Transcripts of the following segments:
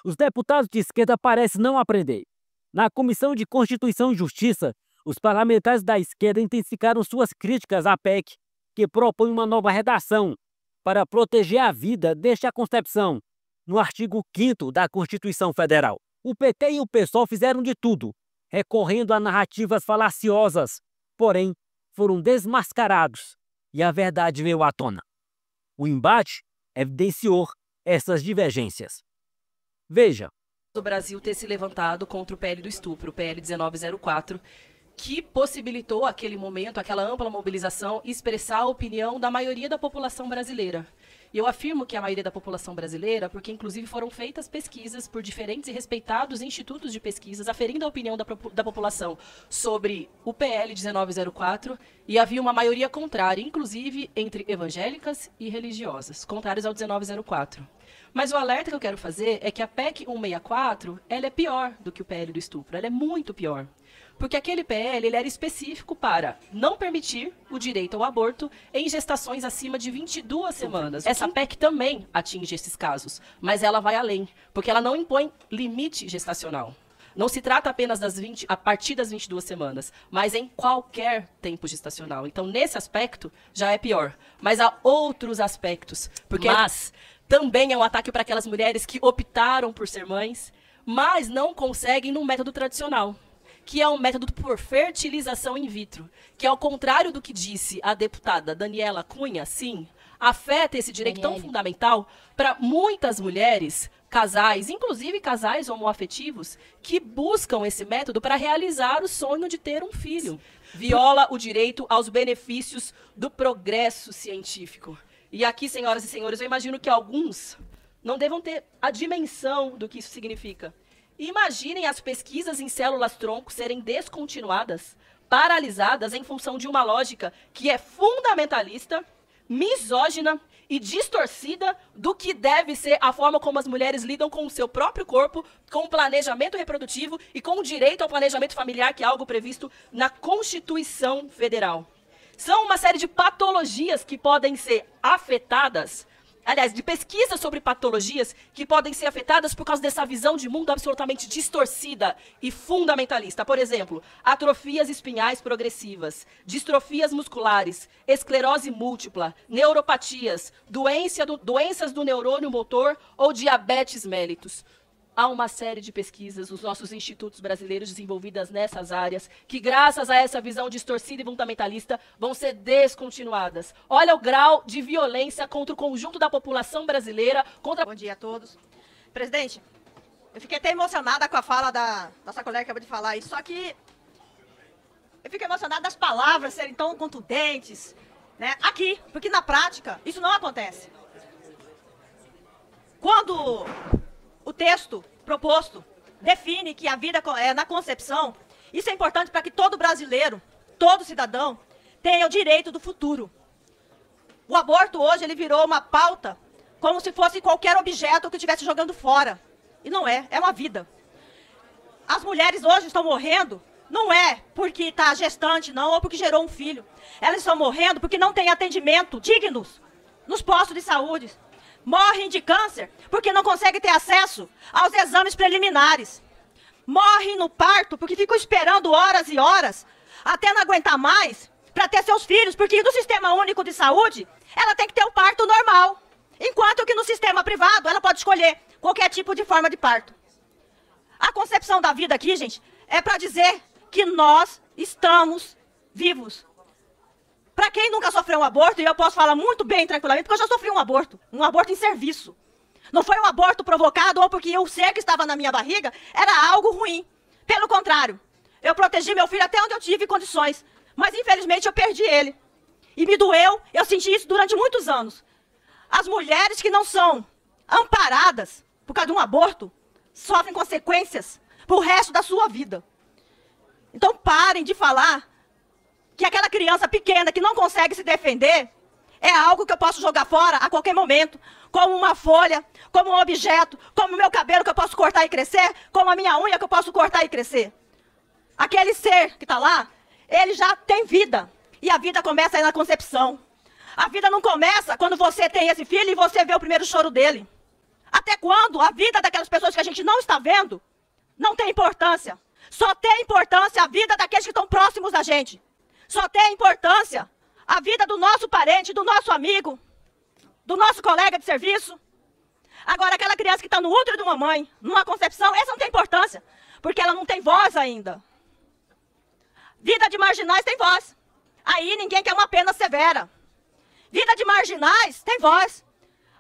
Os deputados de esquerda parecem não aprender. Na Comissão de Constituição e Justiça, os parlamentares da esquerda intensificaram suas críticas à PEC, que propõe uma nova redação para proteger a vida desde a concepção, no artigo 5º da Constituição Federal. O PT e o PSOL fizeram de tudo, recorrendo a narrativas falaciosas, porém foram desmascarados e a verdade veio à tona. O embate evidenciou essas divergências. Veja. O Brasil ter se levantado contra o PL do estupro, o PL 1904, que possibilitou aquele momento, aquela ampla mobilização, expressar a opinião da maioria da população brasileira. E eu afirmo que a maioria da população brasileira, porque inclusive foram feitas pesquisas por diferentes e respeitados institutos de pesquisas, aferindo a opinião da população sobre o PL 1904, e havia uma maioria contrária, inclusive entre evangélicas e religiosas, contrários ao 1904. Mas o alerta que eu quero fazer é que a PEC 164, ela é pior do que o PL do estupro, ela é muito pior. Porque aquele PL ele era específico para não permitir o direito ao aborto em gestações acima de 22 semanas. Essa PEC também atinge esses casos, mas ela vai além, porque ela não impõe limite gestacional. Não se trata apenas a partir das 22 semanas, mas em qualquer tempo gestacional. Então, nesse aspecto, já é pior. Mas há outros aspectos, porque também é um ataque para aquelas mulheres que optaram por ser mães, mas não conseguem no método tradicional, que é um método por fertilização in vitro, que ao contrário do que disse a deputada Daniela Cunha, sim, afeta esse direito tão fundamental para muitas mulheres, casais, inclusive casais homoafetivos, que buscam esse método para realizar o sonho de ter um filho. Viola o direito aos benefícios do progresso científico. E aqui, senhoras e senhores, eu imagino que alguns não devam ter a dimensão do que isso significa. Imaginem as pesquisas em células-tronco serem descontinuadas, paralisadas em função de uma lógica que é fundamentalista, misógina e distorcida do que deve ser a forma como as mulheres lidam com o seu próprio corpo, com o planejamento reprodutivo e com o direito ao planejamento familiar, que é algo previsto na Constituição Federal. São uma série de patologias que podem ser afetadas, aliás, de pesquisas sobre patologias que podem ser afetadas por causa dessa visão de mundo absolutamente distorcida e fundamentalista. Por exemplo, atrofias espinhais progressivas, distrofias musculares, esclerose múltipla, neuropatias, doenças do neurônio motor ou diabetes mellitus. Há uma série de pesquisas, os nossos institutos brasileiros desenvolvidas nessas áreas, que graças a essa visão distorcida e fundamentalista vão ser descontinuadas. Olha o grau de violência contra o conjunto da população brasileira. Bom dia a todos. Presidente, eu fiquei até emocionada com a fala da nossa colega que acabou de falar isso, só que eu fico emocionada das palavras serem tão contundentes, né, aqui, porque na prática isso não acontece. Quando o texto proposto define que a vida é na concepção, isso é importante para que todo brasileiro, todo cidadão, tenha o direito do futuro. O aborto hoje ele virou uma pauta como se fosse qualquer objeto que estivesse jogando fora. E não é, é uma vida. As mulheres hoje estão morrendo, não é porque está gestante, não, ou porque gerou um filho. Elas estão morrendo porque não têm atendimento dignos nos postos de saúde. Morrem de câncer porque não conseguem ter acesso aos exames preliminares. Morrem no parto porque ficam esperando horas e horas, até não aguentar mais, para ter seus filhos, porque no Sistema Único de Saúde, ela tem que ter um parto normal. Enquanto que no sistema privado, ela pode escolher qualquer tipo de forma de parto. A concepção da vida aqui, gente, é para dizer que nós estamos vivos. Para quem nunca sofreu um aborto, e eu posso falar muito bem, tranquilamente, porque eu já sofri um aborto em serviço. Não foi um aborto provocado ou porque o ser que estava na minha barriga era algo ruim. Pelo contrário, eu protegi meu filho até onde eu tive condições, mas infelizmente eu perdi ele. E me doeu, eu senti isso durante muitos anos. As mulheres que não são amparadas por causa de um aborto sofrem consequências pro resto da sua vida. Então parem de falar que aquela criança pequena que não consegue se defender é algo que eu posso jogar fora a qualquer momento, como uma folha, como um objeto, como o meu cabelo que eu posso cortar e crescer, como a minha unha que eu posso cortar e crescer. Aquele ser que está lá, ele já tem vida. E a vida começa aí na concepção. A vida não começa quando você tem esse filho e você vê o primeiro choro dele. Até quando a vida daquelas pessoas que a gente não está vendo não tem importância? Só tem importância a vida daqueles que estão próximos da gente. Só tem importância a vida do nosso parente, do nosso amigo, do nosso colega de serviço. Agora, aquela criança que está no útero de uma mãe, numa concepção, essa não tem importância, porque ela não tem voz ainda. Vida de marginais tem voz. Aí ninguém quer uma pena severa. Vida de marginais tem voz.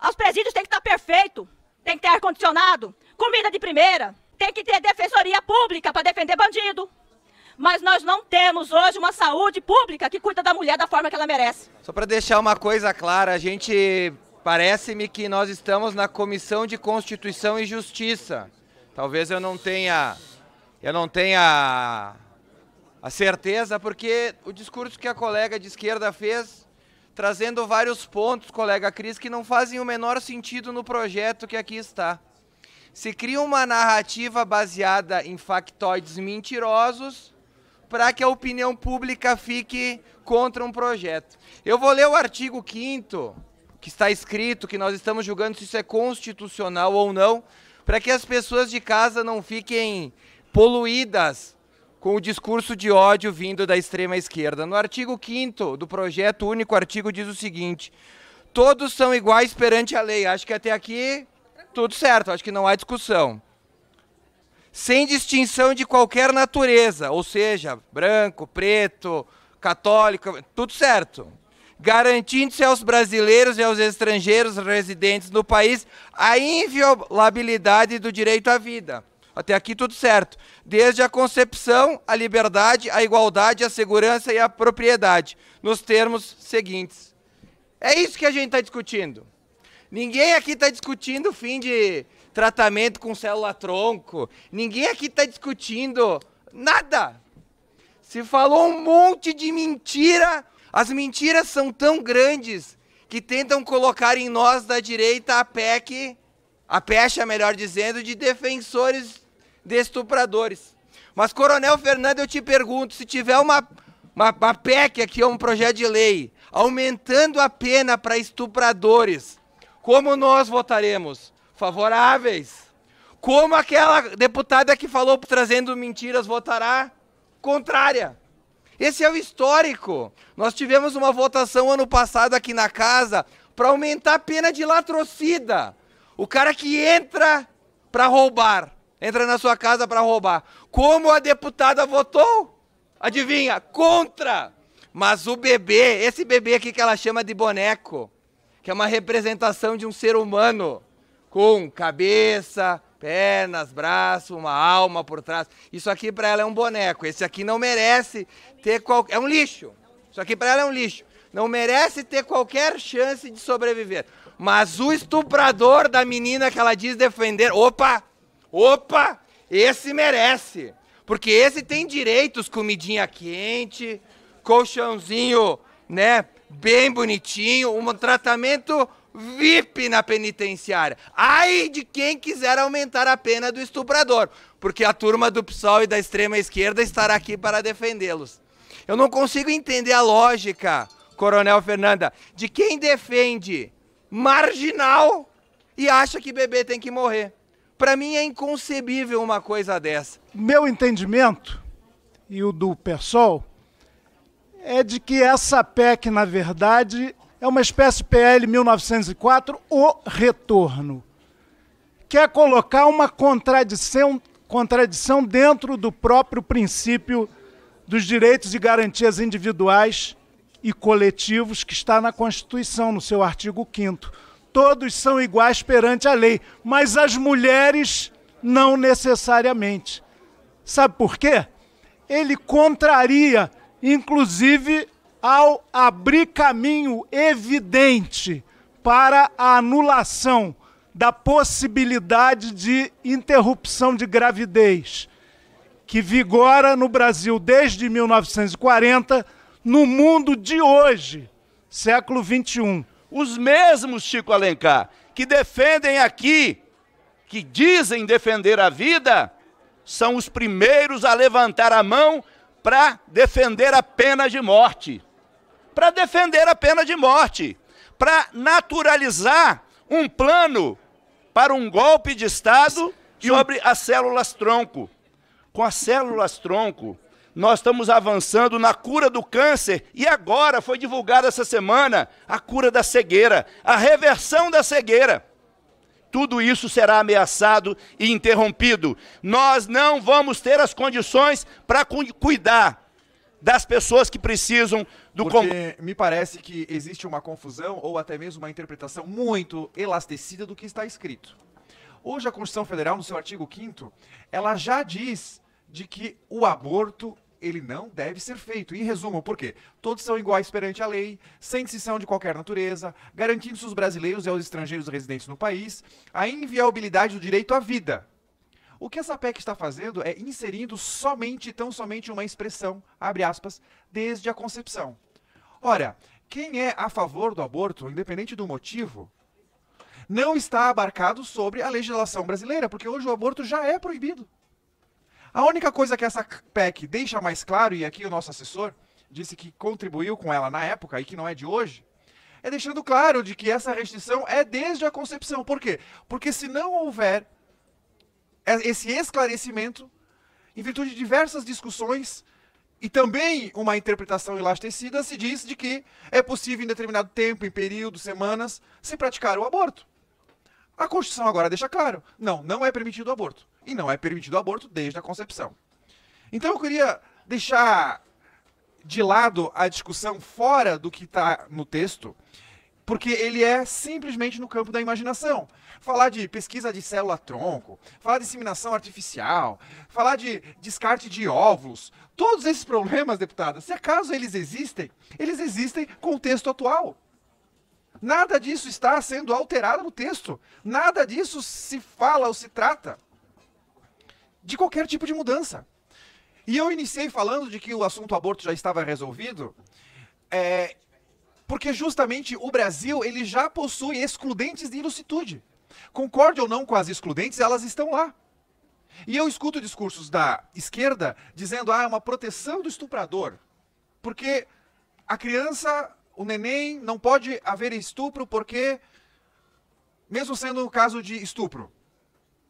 Os presídios têm que estar perfeito, tem que ter ar-condicionado, comida de primeira, tem que ter defensoria pública para defender bandido. Mas nós não temos hoje uma saúde pública que cuida da mulher da forma que ela merece. Só para deixar uma coisa clara, parece-me que nós estamos na Comissão de Constituição e Justiça. Talvez eu não tenha a certeza, porque o discurso que a colega de esquerda fez, trazendo vários pontos, colega Cris, que não fazem o menor sentido no projeto que aqui está. Se cria uma narrativa baseada em factoides mentirosos para que a opinião pública fique contra um projeto. Eu vou ler o artigo 5º, que está escrito, que nós estamos julgando se isso é constitucional ou não, para que as pessoas de casa não fiquem poluídas com o discurso de ódio vindo da extrema esquerda. No artigo 5º do projeto, o único artigo diz o seguinte: todos são iguais perante a lei. Acho que até aqui tudo certo, acho que não há discussão. Sem distinção de qualquer natureza, ou seja, branco, preto, católico, tudo certo. Garantindo-se aos brasileiros e aos estrangeiros residentes no país a inviolabilidade do direito à vida. Até aqui tudo certo. Desde a concepção, a liberdade, a igualdade, a segurança e a propriedade, nos termos seguintes. É isso que a gente está discutindo. Ninguém aqui está discutindo o fim de tratamento com célula-tronco. Ninguém aqui está discutindo nada. Se falou um monte de mentira. As mentiras são tão grandes que tentam colocar em nós da direita a pecha, melhor dizendo, de defensores de estupradores. Mas, Coronel Fernando, eu te pergunto, se tiver uma PEC aqui, um projeto de lei, aumentando a pena para estupradores, como nós votaremos? Favoráveis. Como aquela deputada que falou trazendo mentiras votará? Contrária. Esse é o histórico. Nós tivemos uma votação ano passado aqui na casa para aumentar a pena de latrocida. O cara que entra para roubar, entra na sua casa para roubar. Como a deputada votou? Adivinha? Contra. Mas o bebê, esse bebê aqui que ela chama de boneco, que é uma representação de um ser humano, com cabeça, pernas, braço, uma alma por trás. Isso aqui para ela é um boneco. Esse aqui não merece ter qualquer... É um lixo. Isso aqui para ela é um lixo. Não merece ter qualquer chance de sobreviver. Mas o estuprador da menina que ela diz defender... Opa! Esse merece. Porque esse tem direitos, comidinha quente, colchãozinho, né, bem bonitinho, um tratamento VIP na penitenciária. Ai de quem quiser aumentar a pena do estuprador, porque a turma do PSOL e da extrema esquerda estará aqui para defendê-los. Eu não consigo entender a lógica, Coronel Fernanda, de quem defende marginal e acha que bebê tem que morrer. Para mim é inconcebível uma coisa dessa. Meu entendimento, e o do PSOL, é de que essa PEC, na verdade, é uma espécie de PL 1904, o retorno. Quer colocar uma contradição dentro do próprio princípio dos direitos e garantias individuais e coletivos que está na Constituição, no seu artigo 5º. Todos são iguais perante a lei, mas as mulheres não necessariamente. Sabe por quê? Ele contraria, inclusive, ao abrir caminho evidente para a anulação da possibilidade de interrupção de gravidez, que vigora no Brasil desde 1940, no mundo de hoje, século XXI. Os mesmos, Chico Alencar, que defendem aqui, que dizem defender a vida, são os primeiros a levantar a mão para defender a pena de morte. Para defender a pena de morte. Para naturalizar um plano para um golpe de Estado sobre as células-tronco. Com as células-tronco, nós estamos avançando na cura do câncer e agora foi divulgada essa semana a cura da cegueira, a reversão da cegueira. Tudo isso será ameaçado e interrompido. Nós não vamos ter as condições para cuidar das pessoas que precisam do combate. Porque me parece que existe uma confusão ou até mesmo uma interpretação muito elastecida do que está escrito. Hoje a Constituição Federal, no seu artigo 5º, ela já diz de que o aborto ele não deve ser feito. Em resumo, por quê? Todos são iguais perante a lei, sem distinção de qualquer natureza, garantindo-se aos brasileiros e aos estrangeiros residentes no país a inviolabilidade do direito à vida. O que essa PEC está fazendo é inserindo somente, tão somente uma expressão, abre aspas, desde a concepção. Ora, quem é a favor do aborto, independente do motivo, não está abarcado sobre a legislação brasileira, porque hoje o aborto já é proibido. A única coisa que essa PEC deixa mais claro, e aqui o nosso assessor disse que contribuiu com ela na época e que não é de hoje, é deixando claro de que essa restrição é desde a concepção. Por quê? Porque se não houver esse esclarecimento, em virtude de diversas discussões e também uma interpretação elastecida, se diz de que é possível em determinado tempo, em período, semanas, se praticar o aborto. A Constituição agora deixa claro, não é permitido o aborto. E não é permitido o aborto desde a concepção. Então eu queria deixar de lado a discussão fora do que está no texto, porque ele é simplesmente no campo da imaginação. Falar de pesquisa de célula-tronco, falar de inseminação artificial, falar de descarte de óvulos, todos esses problemas, deputada, se acaso eles existem com o texto atual. Nada disso está sendo alterado no texto. Nada disso se fala ou se trata de qualquer tipo de mudança. E eu iniciei falando de que o assunto aborto já estava resolvido, porque justamente o Brasil ele já possui excludentes de ilicitude. Concorde ou não com as excludentes, elas estão lá. E eu escuto discursos da esquerda dizendo, é uma proteção do estuprador, porque a criança, o neném, não pode haver estupro porque, mesmo sendo um caso de estupro,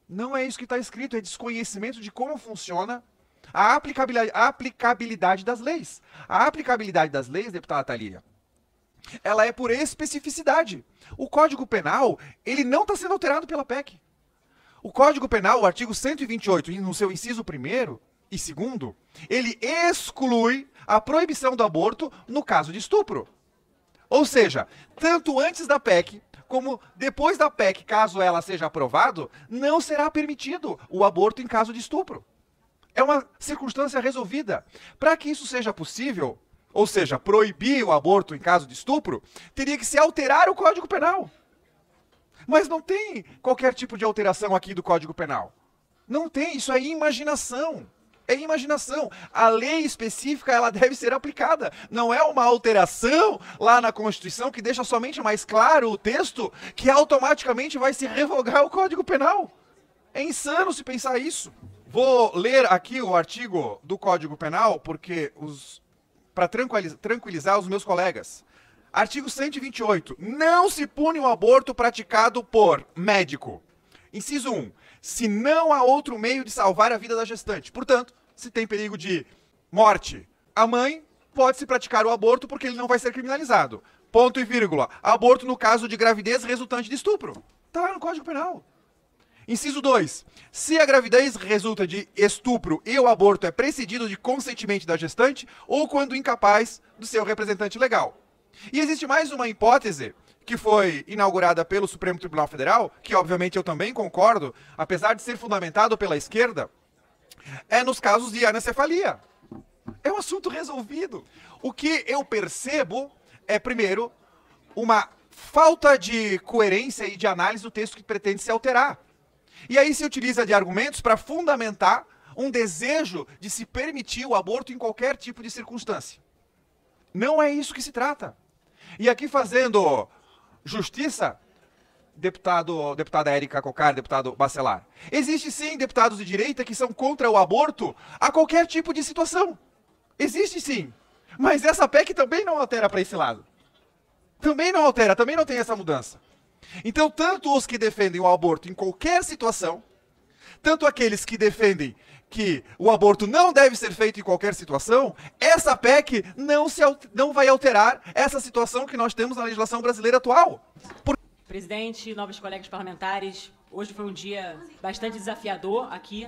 não é isso que está escrito, é desconhecimento de como funciona a aplicabilidade das leis. A aplicabilidade das leis, deputada Thalia, ela é por especificidade. O Código Penal, ele não está sendo alterado pela PEC. O Código Penal, o artigo 128, no seu inciso 1º e 2º, ele exclui a proibição do aborto no caso de estupro. Ou seja, tanto antes da PEC, como depois da PEC, caso ela seja aprovada, não será permitido o aborto em caso de estupro. É uma circunstância resolvida. Para que isso seja possível, ou seja, proibir o aborto em caso de estupro, teria que se alterar o Código Penal. Mas não tem qualquer tipo de alteração aqui do Código Penal. Não tem, isso é imaginação. É imaginação. A lei específica ela deve ser aplicada. Não é uma alteração lá na Constituição que deixa somente mais claro o texto que automaticamente vai se revogar o Código Penal. É insano se pensar isso. Vou ler aqui o artigo do Código Penal porque para tranquilizar os meus colegas. Artigo 128. Não se pune o aborto praticado por médico. Inciso 1. Se não há outro meio de salvar a vida da gestante. Portanto, se tem perigo de morte, a mãe pode-se praticar o aborto porque ele não vai ser criminalizado. Ponto e vírgula. Aborto no caso de gravidez resultante de estupro. Está lá no Código Penal. Inciso 2. Se a gravidez resulta de estupro e o aborto é precedido de consentimento da gestante ou quando incapaz do seu representante legal. E existe mais uma hipótese que foi inaugurada pelo Supremo Tribunal Federal, que obviamente eu também concordo, apesar de ser fundamentado pela esquerda, é nos casos de anencefalia. É um assunto resolvido. O que eu percebo é, primeiro, uma falta de coerência e de análise do texto que pretende se alterar. E aí se utiliza de argumentos para fundamentar um desejo de se permitir o aborto em qualquer tipo de circunstância. Não é isso que se trata. E aqui fazendo justiça, deputada Érica Coccar, deputado Bacelar, existe sim deputados de direita que são contra o aborto a qualquer tipo de situação. Existe sim. Mas essa PEC também não altera para esse lado. Também não altera, também não tem essa mudança. Então, tanto os que defendem o aborto em qualquer situação, tanto aqueles que defendem que o aborto não deve ser feito em qualquer situação, essa PEC não vai alterar essa situação que nós temos na legislação brasileira atual. Presidente, nobres colegas parlamentares, hoje foi um dia bastante desafiador aqui,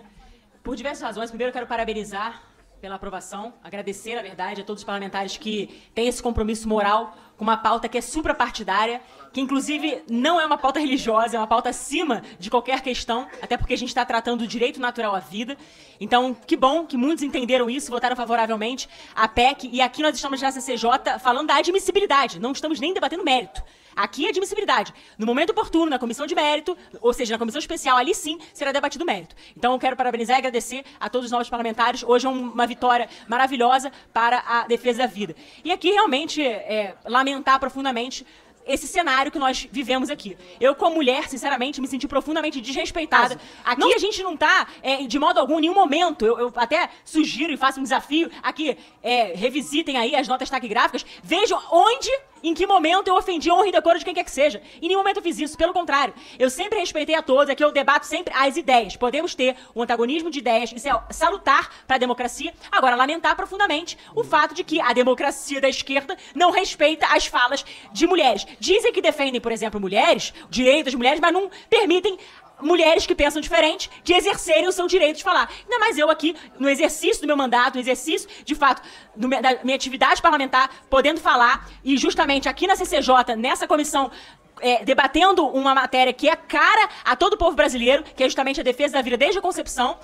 por diversas razões. Primeiro, eu quero parabenizar pela aprovação, agradecer, na verdade, a todos os parlamentares que têm esse compromisso moral com uma pauta que é suprapartidária, que inclusive não é uma pauta religiosa, é uma pauta acima de qualquer questão, até porque a gente está tratando do direito natural à vida. Então, que bom que muitos entenderam isso, votaram favoravelmente à PEC, e aqui nós estamos na CCJ falando da admissibilidade, não estamos nem debatendo mérito. Aqui é admissibilidade. No momento oportuno, na comissão de mérito, ou seja, na comissão especial, ali sim será debatido mérito. Então eu quero parabenizar e agradecer a todos os novos parlamentares. Hoje é uma vitória maravilhosa para a defesa da vida. E aqui realmente lamentar profundamente esse cenário que nós vivemos aqui. Eu, como mulher, sinceramente, me senti profundamente desrespeitada. Aqui a gente não está, de modo algum, em nenhum momento, eu até sugiro e faço um desafio, aqui, revisitem aí as notas taquigráficas, vejam onde, em que momento eu ofendi a honra e decoro de quem quer que seja. Em nenhum momento eu fiz isso, pelo contrário. Eu sempre respeitei a todos, aqui eu debato sempre as ideias. Podemos ter um antagonismo de ideias, isso é salutar para a democracia. Agora, lamentar profundamente o fato de que a democracia da esquerda não respeita as falas de mulheres. Dizem que defendem, por exemplo, mulheres, o direito das mulheres, mas não permitem mulheres que pensam diferente de exercerem o seu direito de falar. Ainda mais eu aqui, no exercício do meu mandato, no exercício, de fato, da minha atividade parlamentar, podendo falar, e justamente aqui na CCJ, nessa comissão, debatendo uma matéria que é cara a todo o povo brasileiro, que é justamente a defesa da vida desde a concepção,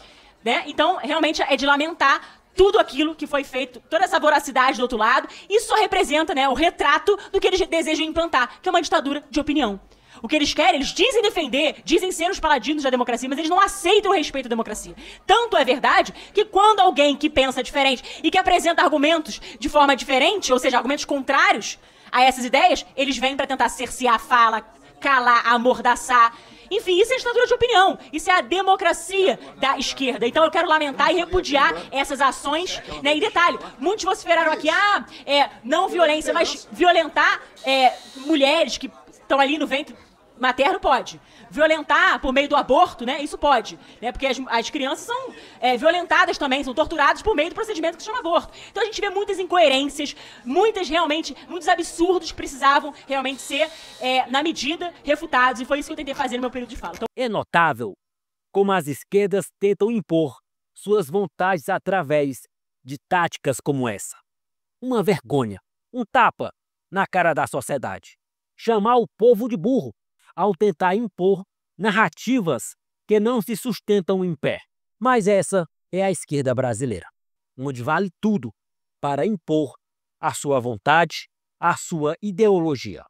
né? Então, realmente, é de lamentar tudo aquilo que foi feito, toda essa voracidade do outro lado. Isso só representa, né, o retrato do que eles desejam implantar, que é uma ditadura de opinião. O que eles querem, eles dizem defender, dizem ser os paladinos da democracia, mas eles não aceitam o respeito à democracia. Tanto é verdade que quando alguém que pensa diferente e que apresenta argumentos de forma diferente, ou seja, argumentos contrários a essas ideias, eles vêm para tentar cercear a fala, calar, amordaçar. Enfim, isso é ditadura de opinião. Isso é a democracia da esquerda. Então eu quero lamentar e repudiar essas ações, né? E detalhe, muitos vociferaram aqui, não violência, mas violentar mulheres que estão ali no ventre materno pode. Violentar por meio do aborto, né? Isso pode, né? Porque as crianças são violentadas também, são torturadas por meio do procedimento que se chama aborto. Então a gente vê muitas incoerências, muitos absurdos que precisavam realmente ser, na medida, refutados, e foi isso que eu tentei fazer no meu período de fala. Então, é notável como as esquerdas tentam impor suas vontades através de táticas como essa. Uma vergonha, um tapa na cara da sociedade. Chamar o povo de burro ao tentar impor narrativas que não se sustentam em pé. Mas essa é a esquerda brasileira, onde vale tudo para impor a sua vontade, a sua ideologia.